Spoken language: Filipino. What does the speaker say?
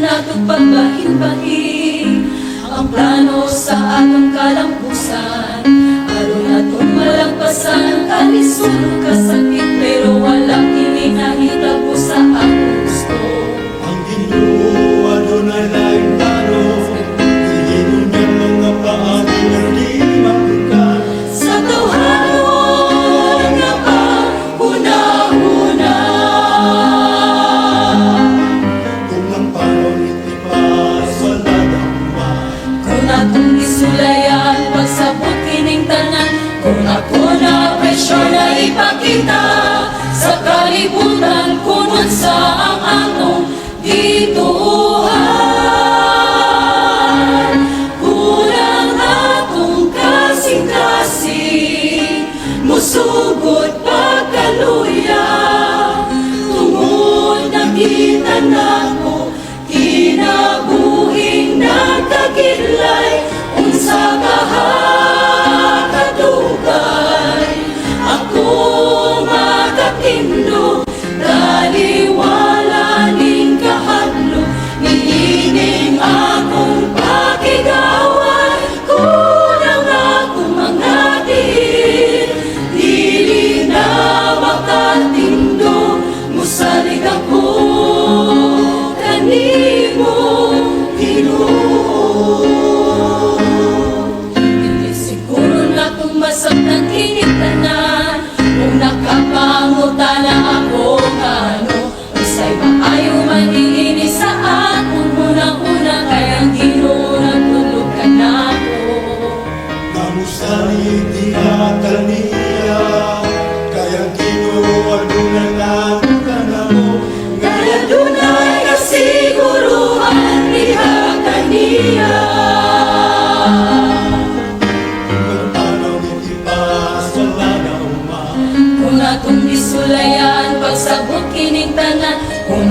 nato pagbahin-bahin ang plano sa atong kalampusan. Aron natong malagpasan ang kalisod ug kasakit, pero wala kini nahitabo sa akong gusto. Ang Ginoo adunay laing plano, hilingon niya mga paagi nga di mapikan. Sa tawhanon nga paghuna-huna, Kung ang panahon itipas, wala dauma. kung atong isulayan pagsabot kining tanan, kung ako na pressure na ipakita sa kalibutan, kung unsa ang atong gituuhan. Kulang atong kasing-kasing, musugod pagkaluya, tungod nakita nako kinabuhing nagkagilay. Unsa kahakadugay ako makatindo, taliwala ning kahadlo niining akong pakigaway. Kulang akong mga diin, dili na makatindo, musalig ako kanimo Ginoo. Hindi siguro na kung masaktan kining tanan, kung nakapangutana ako ngano unsay maayo man niini sa akong una-una, kaya ang Ginoo nagtulog ka nako. Namusali di akal niya, kaya ang Ginoo adunay laing plano. Kaya dunay kasiguruhan diha kaniya. Kung ang panahon itipas, wala dauma. Kung atong isulayan pagsabot kining tanan, kung